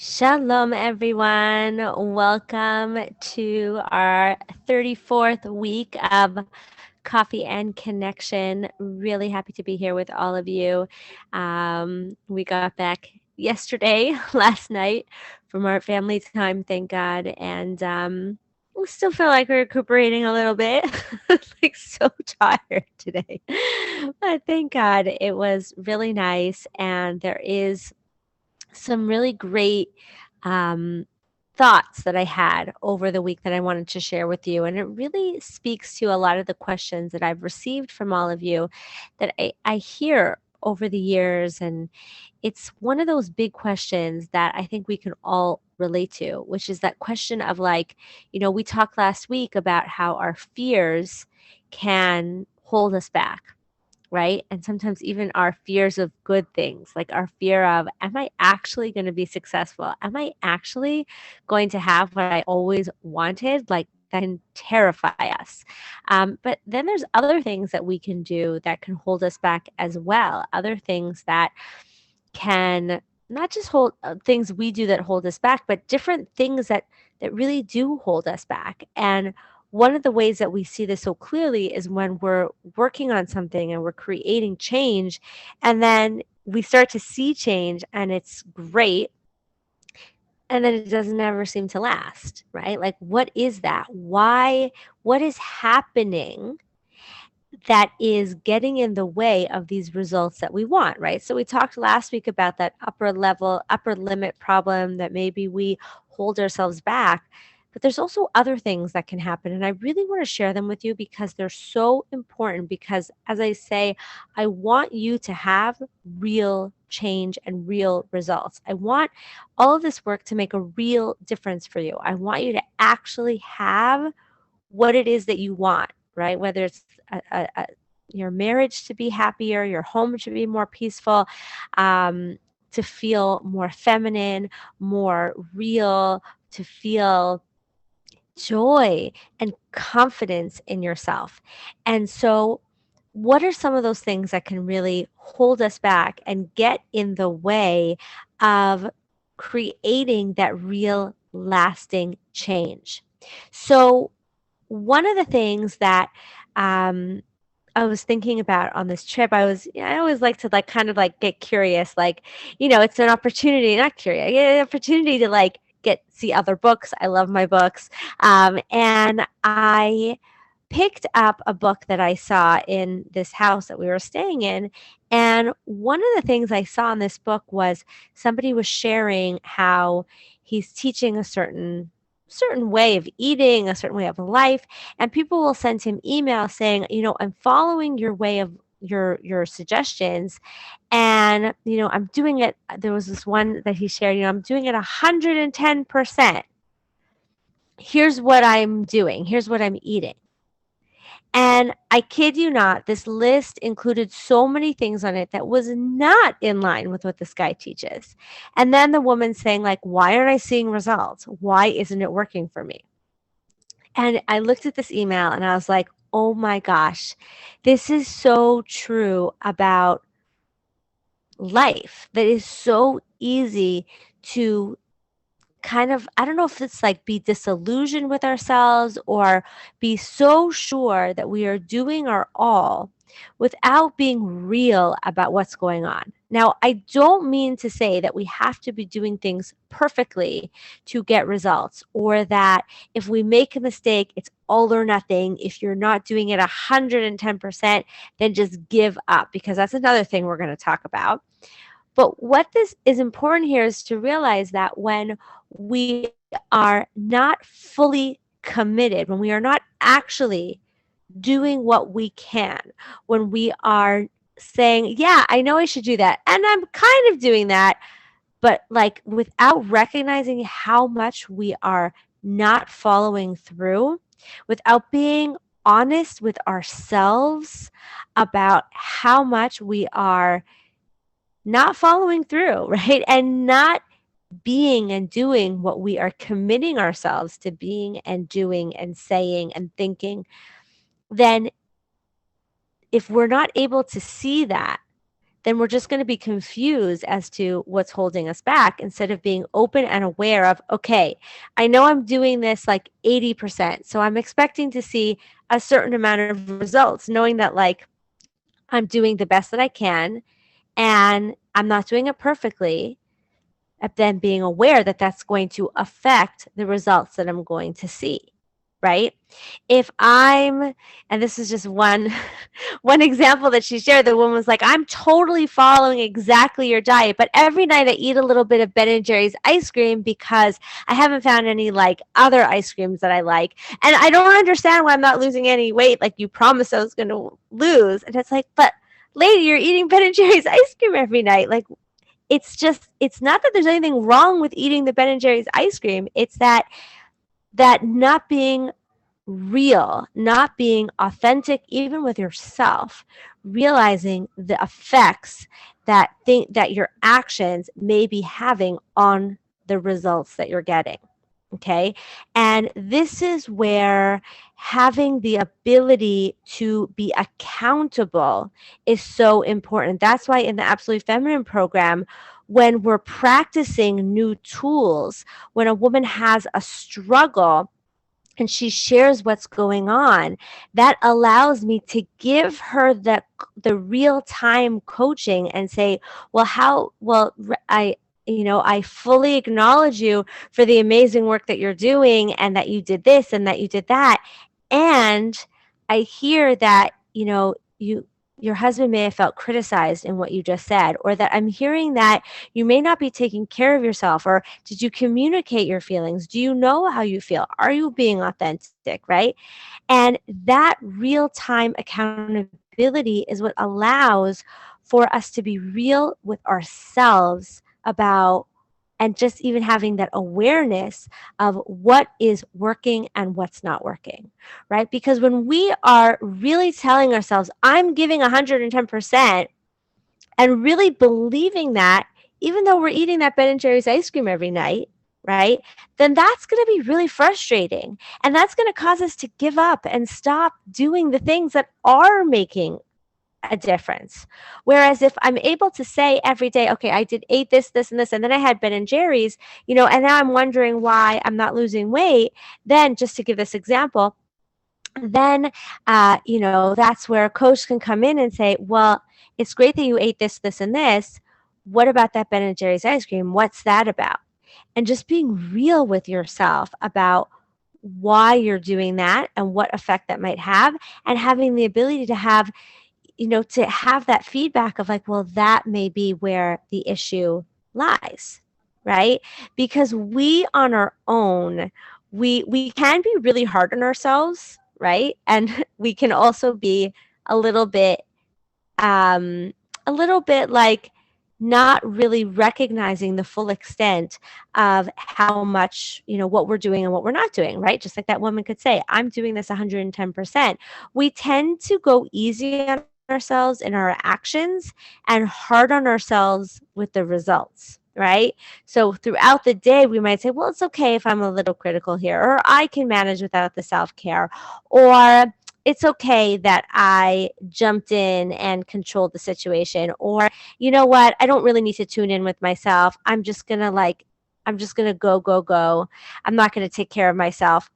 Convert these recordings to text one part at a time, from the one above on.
Shalom, everyone. Welcome to our 34th week of Coffee and Connection. Really happy to be here with all of you. We got back yesterday, last night, from our family time, thank God. And we still feel like we're recuperating a little bit. Like so tired today. But thank God it was really nice. And there is some really great um, thoughts that I had over the week that I wanted to share with you. And it really speaks to a lot of the questions that I've received from all of you that I hear over the years. And it's one of those big questions that I think we can all relate to, which is that question of like, we talked last week about how our fears can hold us back, right? And sometimes even our fears of good things, like our fear of, am I actually going to be successful? Am I actually going to have what I always wanted? Like that can terrify us. But then there's other things that we can do that can hold us back as well. Other things that can not just hold things we do that hold us back, but different things that really do hold us back. And one of the ways that we see this so clearly is when we're working on something and we're creating change, and then we start to see change and it's great, and then it doesn't ever seem to last, right? Like, what is that? Why? What is happening that is getting in the way of these results that we want, right? So we talked last week about that upper limit problem that maybe we hold ourselves back. But there's also other things that can happen. And I really want to share them with you because they're so important. Because as I say, I want you to have real change and real results. I want all of this work to make a real difference for you. I want you to actually have what it is that you want, right? Whether it's your marriage to be happier, your home to be more peaceful, to feel more feminine, more real, to feel joy and confidence in yourself. And so, what are some of those things that can really hold us back and get in the way of creating that real lasting change? So, one of the things that um, I was thinking about on this trip, I always like to like kind of like get curious, like, it's an opportunity, not curious, an opportunity to like see other books. I love my books. And I picked up a book that I saw in this house that we were staying in. And one of the things I saw in this book was somebody was sharing how he's teaching a certain way of eating, a certain way of life, and people will send him emails saying, I'm following your way of your suggestions, and I'm doing it. There was this one that he shared, I'm doing it 110%. Here's what I'm doing. Here's what I'm eating. And I kid you not, this list included so many things on it that was not in line with what this guy teaches. And then the woman saying, like, why aren't I seeing results? Why isn't it working for me? And I looked at this email and I was like, oh my gosh, this is so true about life. That is so easy to kind of, I don't know if it's like be disillusioned with ourselves or be so sure that we are doing our all without being real about what's going on. Now, I don't mean to say that we have to be doing things perfectly to get results, or that if we make a mistake, it's all or nothing. If you're not doing it 110%, then just give up, because that's another thing we're going to talk about. But what this is important here is to realize that when we are not fully committed, when we are not actually doing what we can, when we are saying, yeah, I know I should do that, and I'm kind of doing that, but like without recognizing how much we are not following through, without being honest with ourselves about how much we are not following through, right? And not being and doing what we are committing ourselves to being and doing and saying and thinking, then if we're not able to see that, then we're just going to be confused as to what's holding us back instead of being open and aware of, okay, I know I'm doing this like 80%. So I'm expecting to see a certain amount of results, knowing that like I'm doing the best that I can and I'm not doing it perfectly, and then being aware that that's going to affect the results that I'm going to see, right? If I'm, and this is just one one example that she shared, the woman was like, I'm totally following exactly your diet, but every night I eat a little bit of Ben and Jerry's ice cream because I haven't found any like other ice creams that I like, and I don't understand why I'm not losing any weight like you promised I was going to lose. And it's like, but lady, you're eating Ben and Jerry's ice cream every night. Like, it's just, it's not that there's anything wrong with eating the Ben and Jerry's ice cream. It's that not being real, not being authentic, even with yourself, realizing the effects that your actions may be having on the results that you're getting. Okay. And this is where having the ability to be accountable is so important. That's why in the Absolutely Feminine program, when we're practicing new tools, when a woman has a struggle, and she shares what's going on, that allows me to give her the real time coaching and say, well, I fully acknowledge you for the amazing work that you're doing and that you did this and that you did that. And I hear that, your husband may have felt criticized in what you just said, or that I'm hearing that you may not be taking care of yourself, or did you communicate your feelings? Do you know how you feel? Are you being authentic, right? And that real time accountability is what allows for us to be real with ourselves about, and just even having that awareness of what is working and what's not working, right? Because when we are really telling ourselves, I'm giving 110%, and really believing that, even though we're eating that Ben and Jerry's ice cream every night, right? Then that's going to be really frustrating. And that's going to cause us to give up and stop doing the things that are making a difference. Whereas if I'm able to say every day, okay, I did ate this, this, and this, and then I had Ben and Jerry's, and now I'm wondering why I'm not losing weight, then just to give this example, then that's where a coach can come in and say, well, it's great that you ate this, this, and this. What about that Ben and Jerry's ice cream? What's that about? And just being real with yourself about why you're doing that and what effect that might have, and having the ability to have that feedback of like, well, that may be where the issue lies, right? Because we on our own, we can be really hard on ourselves, right? And we can also be a little bit um like not really recognizing the full extent of how much, what we're doing and what we're not doing, right? Just like that woman could say, I'm doing this 110%. We tend to go easy on ourselves in our actions and hard on ourselves with the results, right? So throughout the day, we might say, well, it's okay if I'm a little critical here, or I can manage without the self-care, or it's okay that I jumped in and controlled the situation, or you know what, I don't really need to tune in with myself. I'm just going to go, go, go. I'm not going to take care of myself,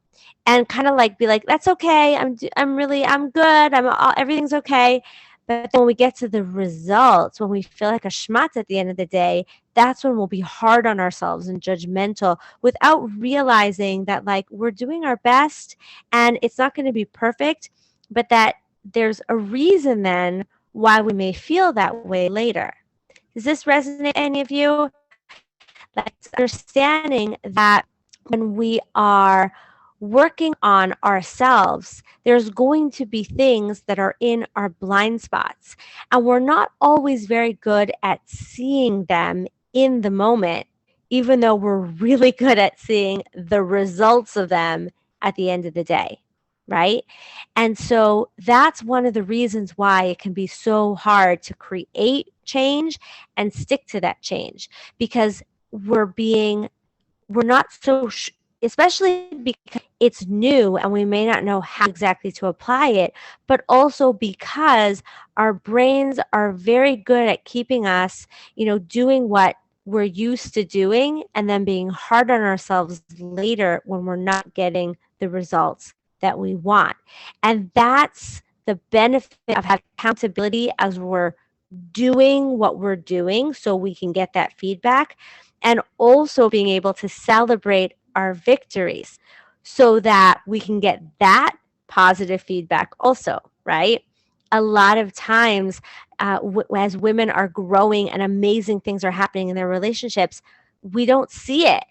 and kind of like be like, that's okay. I'm good. Everything's okay. But then when we get to the results, when we feel like a schmutz at the end of the day, that's when we'll be hard on ourselves and judgmental without realizing that like we're doing our best and it's not going to be perfect, but that there's a reason then why we may feel that way later. Does this resonate with any of you? Like, it's understanding that when we are working on ourselves, there's going to be things that are in our blind spots, and we're not always very good at seeing them in the moment, even though we're really good at seeing the results of them at the end of the day, right? And so that's one of the reasons why it can be so hard to create change and stick to that change, because we're not so especially because it's new and we may not know how exactly to apply it, but also because our brains are very good at keeping us, doing what we're used to doing and then being hard on ourselves later when we're not getting the results that we want. And that's the benefit of having accountability as we're doing what we're doing so we can get that feedback, and also being able to celebrate our victories so that we can get that positive feedback also, right? A lot of times, as women are growing and amazing things are happening in their relationships, we don't see it.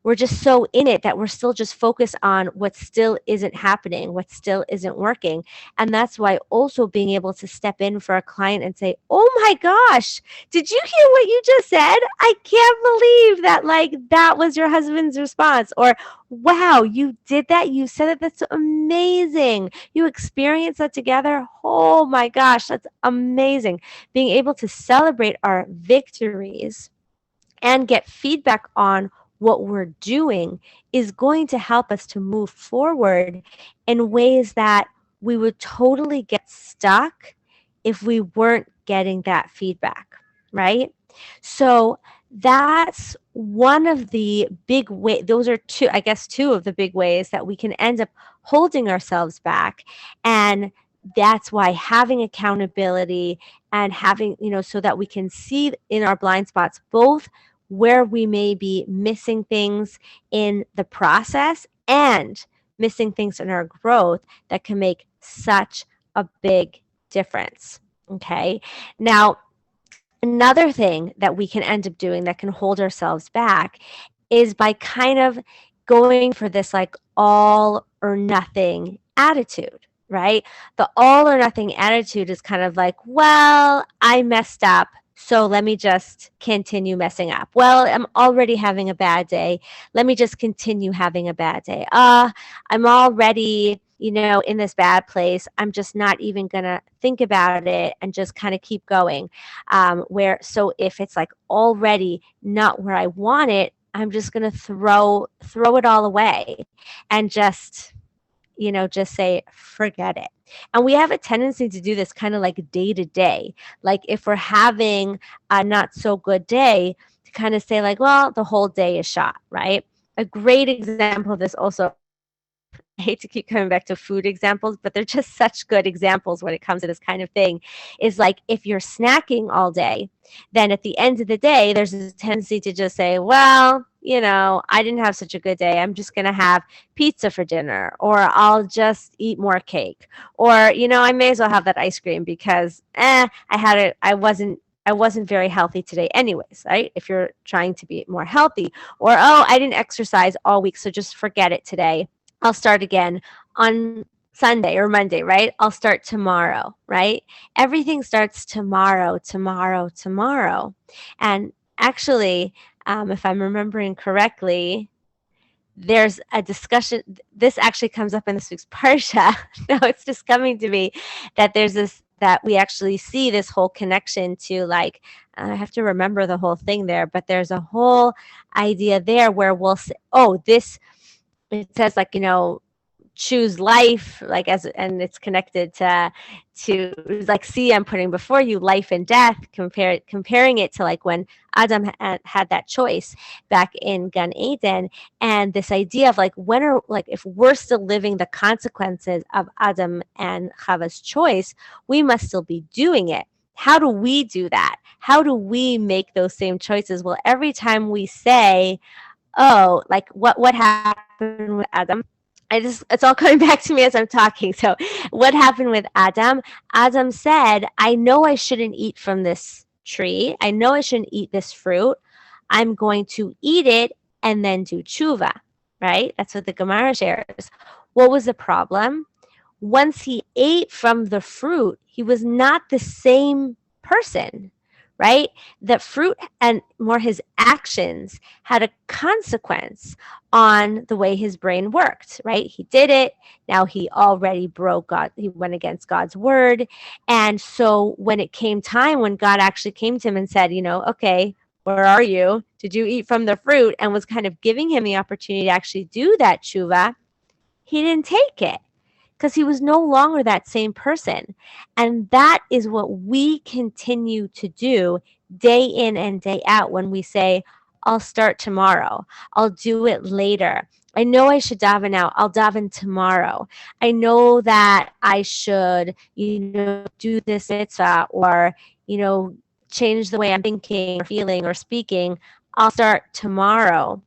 We're just so in it that we're still just focused on what still isn't happening, what still isn't working. And that's why also being able to step in for a client and say, "Oh my gosh, did you hear what you just said? I can't believe that, like, that was your husband's response." Or, "Wow, you did that? You said it. That's amazing. You experienced that together. Oh my gosh, that's amazing." Being able to celebrate our victories and get feedback on what we're doing is going to help us to move forward in ways that we would totally get stuck if we weren't getting that feedback, right? So that's one of the big ways. Those are two, I guess, two of the big ways that we can end up holding ourselves back. And that's why having accountability and having, so that we can see in our blind spots both where we may be missing things in the process and missing things in our growth that can make such a big difference. Okay. Now, another thing that we can end up doing that can hold ourselves back is by kind of going for this like all or nothing attitude, right? The all or nothing attitude is kind of like, well, I messed up, so let me just continue messing up. Well, I'm already having a bad day. Let me just continue having a bad day. I'm already, in this bad place. I'm just not even going to think about it and just kind of keep going. So if it's like already not where I want it, I'm just going to throw it all away and just say, forget it. And we have a tendency to do this kind of like day to day. Like if we're having a not so good day, to kind of say like, well, the whole day is shot, right? A great example of this also, I hate to keep coming back to food examples, but they're just such good examples when it comes to this kind of thing, is like if you're snacking all day, then at the end of the day, there's a tendency to just say, well, I didn't have such a good day. I'm just going to have pizza for dinner, or I'll just eat more cake, or, I may as well have that ice cream because, I had it. I wasn't very healthy today anyways, right? If you're trying to be more healthy, or, oh, I didn't exercise all week, so just forget it today. I'll start again on Sunday or Monday, right? I'll start tomorrow, right? Everything starts tomorrow, tomorrow, tomorrow. And actually, if I'm remembering correctly, there's a discussion. This actually comes up in this week's Parsha. No, it's just coming to me that there's this, that we actually see this whole connection to like, I have to remember the whole thing there, but there's a whole idea there where we'll say, oh, this, it says like, choose life, like, as, and it's connected to like, see, I'm putting before you life and death, comparing it to like when Adam had that choice back in Gan Eden. And this idea of like, when are, like, if we're still living the consequences of Adam and Chava's choice, we must still be doing it. How do we do that? How do we make those same choices? Well, every time we say, oh, like what happened with Adam? It's all coming back to me as I'm talking. So what happened with Adam? Adam said, I know I shouldn't eat from this tree. I know I shouldn't eat this fruit. I'm going to eat it and then do tshuva, right? That's what the Gemara shares. What was the problem? Once he ate from the fruit, he was not the same person, right? The fruit and more his actions had a consequence on the way his brain worked, right? He did it. Now he already broke God. He went against God's word. And so when it came time, when God actually came to him and said, okay, where are you? Did you eat from the fruit? And was kind of giving him the opportunity to actually do that tshuva. he didn't take it because he was no longer that same person. And that is what we continue to do day in and day out when we say, I'll start tomorrow. I'll do it later. I know I should daven now. I'll daven tomorrow. I know that I should, do this mitzvah or, change the way I'm thinking or feeling or speaking. I'll start tomorrow.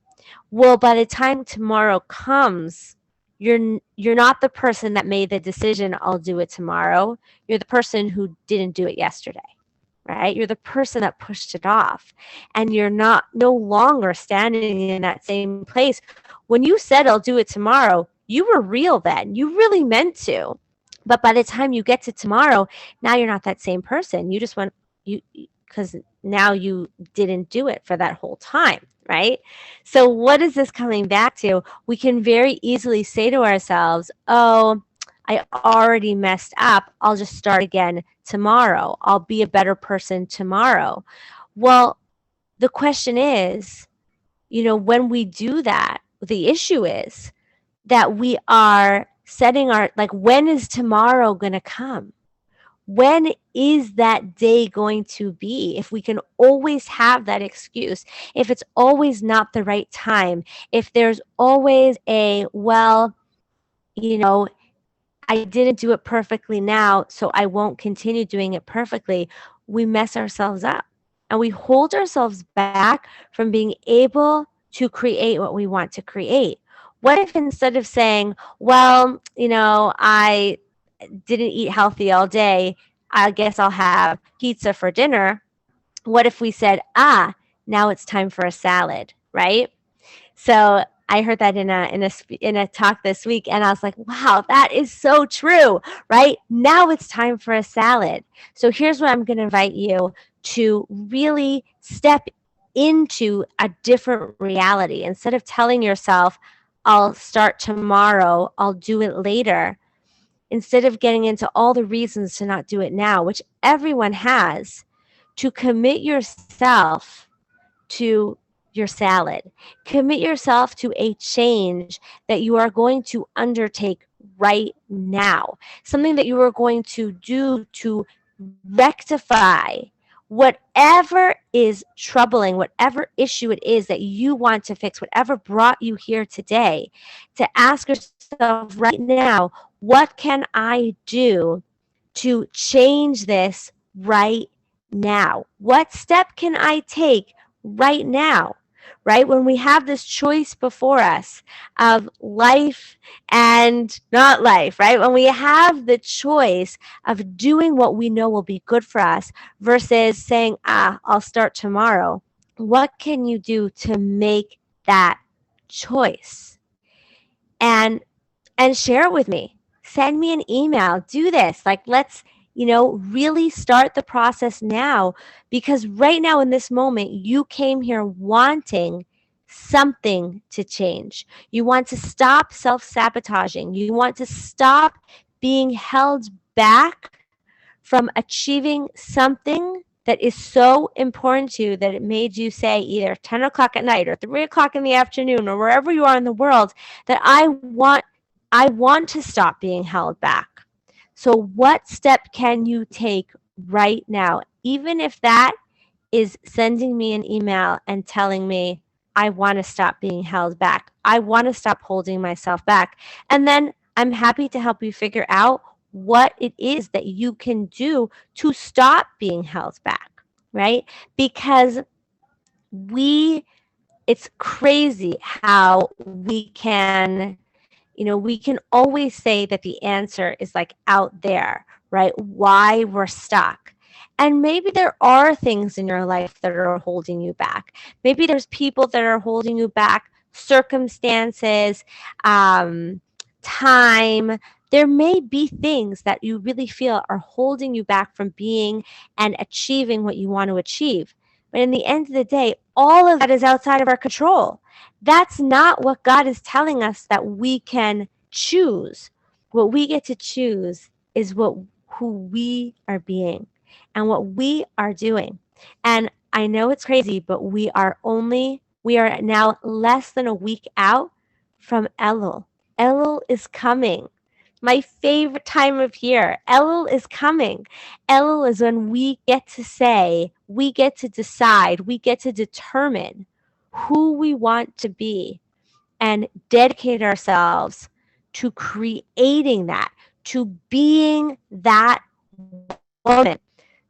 Well, by the time tomorrow comes, you're not the person that made the decision, I'll do it tomorrow. You're the person who didn't do it yesterday, right? You're the person that pushed it off. And you're not no longer standing in that same place. When you said I'll do it tomorrow, you were real then. You really meant to. But by the time you get to tomorrow, now you're not that same person. You just went you because now you didn't do it for that whole time, right? So what is this coming back to? We can very easily say to ourselves, "Oh, I already messed up. I'll just start again tomorrow. I'll be a better person tomorrow." Well, the question is, when we do that, the issue is that we are setting when is tomorrow going to come? When is that day going to be? If we can always have that excuse, if it's always not the right time, if there's always well, I didn't do it perfectly now, so I won't continue doing it perfectly, we mess ourselves up and we hold ourselves back from being able to create what we want to create. What if instead of saying, well, I didn't eat healthy all day, I guess I'll have pizza for dinner. What if we said, now it's time for a salad, right? So I heard that in a talk this week, and I was like, wow, that is so true, right? Now it's time for a salad. So here's what I'm going to invite you to really step into a different reality. Instead of telling yourself, I'll start tomorrow, I'll do it later, instead of getting into all the reasons to not do it now, which everyone has, to commit yourself to your salad. Commit yourself to a change that you are going to undertake right now. Something that you are going to do to rectify whatever is troubling, whatever issue it is that you want to fix, whatever brought you here today, to ask yourself right now, what can I do to change this right now? What step can I take right now? Right? When we have this choice before us of life and not life, right? When we have the choice of doing what we know will be good for us versus saying, I'll start tomorrow, what can you do to make that choice? And share it with me. Send me an email. Do this. Let's, really start the process now, because right now in this moment, you came here wanting something to change. You want to stop self-sabotaging. You want to stop being held back from achieving something that is so important to you that it made you say either 10 o'clock at night or 3 o'clock in the afternoon or wherever you are in the world that I want to stop being held back. So what step can you take right now? Even if that is sending me an email and telling me, I want to stop being held back. I want to stop holding myself back. And then I'm happy to help you figure out what it is that you can do to stop being held back, right? Because it's crazy how we can always say that the answer is out there, right? Why we're stuck. And maybe there are things in your life that are holding you back. Maybe there's people that are holding you back, circumstances, time. There may be things that you really feel are holding you back from being and achieving what you want to achieve. But in the end of the day, all of that is outside of our control. That's not what God is telling us that we can choose. What we get to choose is who we are being and what we are doing. And I know it's crazy, but we are now less than a week out from Elul. Elul is coming. My favorite time of year. Elul is coming. Elul is when we get to say, we get to decide, we get to determine who we want to be and dedicate ourselves to creating that, to being that woman,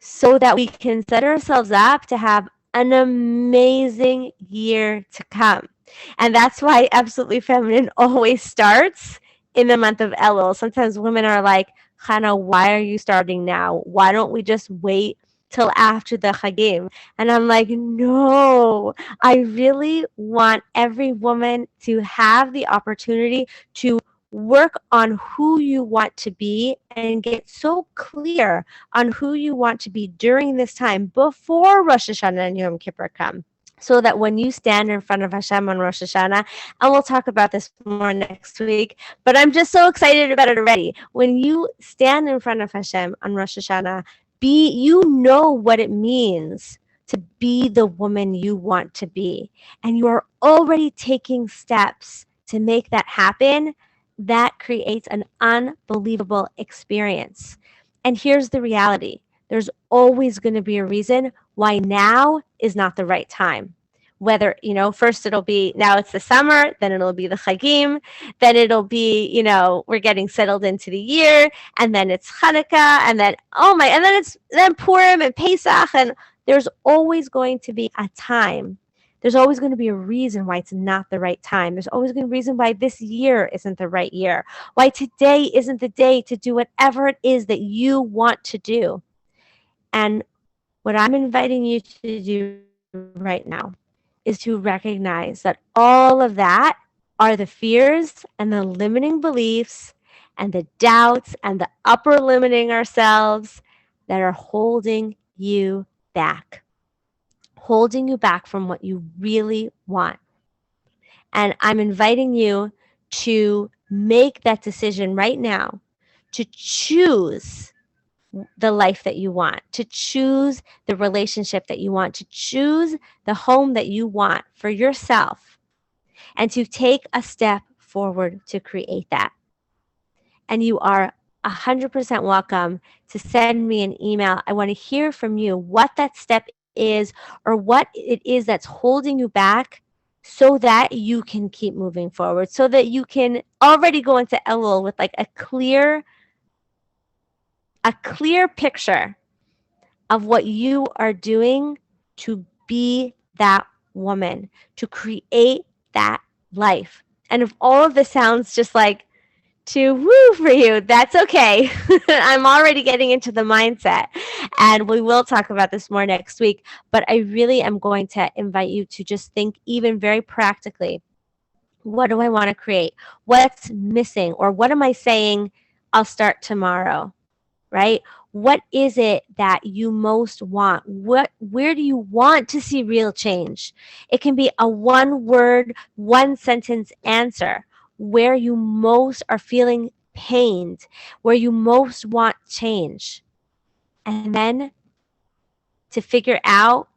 so that we can set ourselves up to have an amazing year to come. And that's why Absolutely Feminine always starts in the month of Elul. Sometimes women are like, Chana, why are you starting now? Why don't we just wait till after the Chagim? And I'm like, no, I really want every woman to have the opportunity to work on who you want to be and get so clear on who you want to be during this time before Rosh Hashanah and Yom Kippur come, so that when you stand in front of Hashem on Rosh Hashanah, and we'll talk about this more next week, but I'm just so excited about it already. When you stand in front of Hashem on Rosh Hashanah, you know what it means to be the woman you want to be, and you are already taking steps to make that happen. That creates an unbelievable experience. And here's the reality: there's always going to be a reason why now is not the right time. Whether, first it'll be now it's the summer, then it'll be the Chagim, then it'll be, we're getting settled into the year, and then it's Hanukkah, and then, and then it's then Purim and Pesach, and there's always going to be a time. There's always going to be a reason why it's not the right time. There's always going to be a reason why this year isn't the right year, why today isn't the day to do whatever it is that you want to do. And what I'm inviting you to do right now is to recognize that all of that are the fears and the limiting beliefs and the doubts and the upper limiting ourselves that are holding you back from what you really want. And I'm inviting you to make that decision right now to choose the life that you want, to choose the relationship that you want, to choose the home that you want for yourself, and to take a step forward to create that. And you are 100% welcome to send me an email. I want to hear from you what that step is, or what it is that's holding you back, so that you can keep moving forward, so that you can already go into Elul with like a clear picture of what you are doing to be that woman, to create that life. And if all of this sounds just like too woo for you, that's okay. I'm already getting into the mindset, and we will talk about this more next week. But I really am going to invite you to just think even very practically, what do I want to create? What's missing? Or what am I saying I'll start tomorrow? Right? What is it that you most want? Where do you want to see real change? It can be a one word, one sentence answer where you most are feeling pained, where you most want change. And then to figure out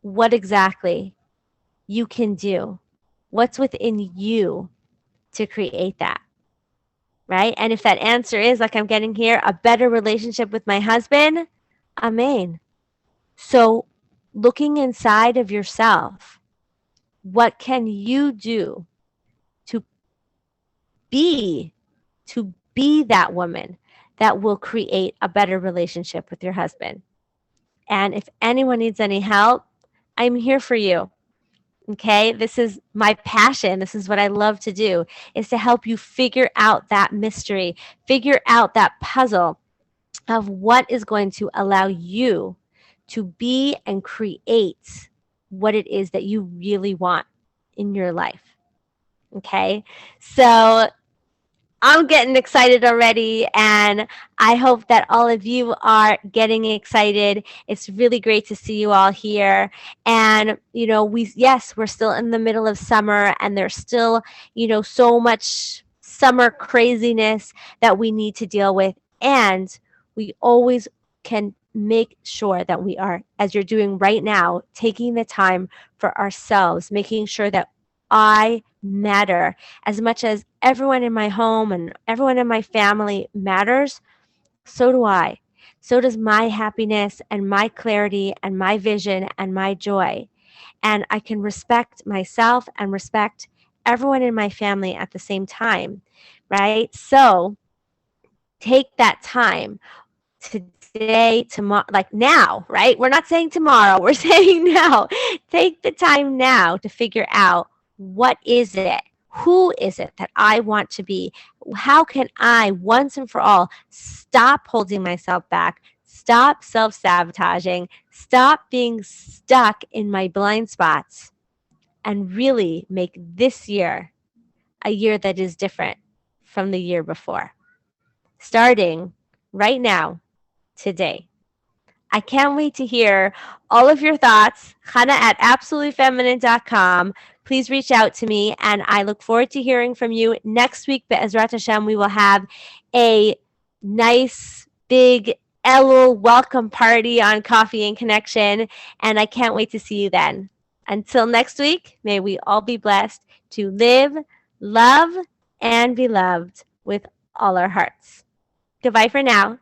what exactly you can do, what's within you to create that. Right? And if that answer is, like I'm getting here, a better relationship with my husband, amen. So looking inside of yourself, what can you do to be that woman that will create a better relationship with your husband? And if anyone needs any help, I'm here for you. Okay, this is my passion. This is what I love to do, is to help you figure out that mystery, figure out that puzzle of what is going to allow you to be and create what it is that you really want in your life. Okay, so I'm getting excited already, and I hope that all of you are getting excited. It's really great to see you all here. And, we're still in the middle of summer, and there's still, so much summer craziness that we need to deal with. And we always can make sure that we are, as you're doing right now, taking the time for ourselves, making sure that I matter. As much as everyone in my home and everyone in my family matters, so do I. So does my happiness and my clarity and my vision and my joy. And I can respect myself and respect everyone in my family at the same time, right? So take that time today, tomorrow, like now, right? We're not saying tomorrow, we're saying now. Take the time now to figure out, what is it? Who is it that I want to be? How can I once and for all stop holding myself back? Stop self sabotaging. Stop being stuck in my blind spots and really make this year a year that is different from the year before. Starting right now, today. I can't wait to hear all of your thoughts. Chana at absolutelyfeminine.com. Please reach out to me, and I look forward to hearing from you next week. Be'ezrat Hashem, we will have a nice, big Elul welcome party on Coffee and Connection, and I can't wait to see you then. Until next week, may we all be blessed to live, love, and be loved with all our hearts. Goodbye for now.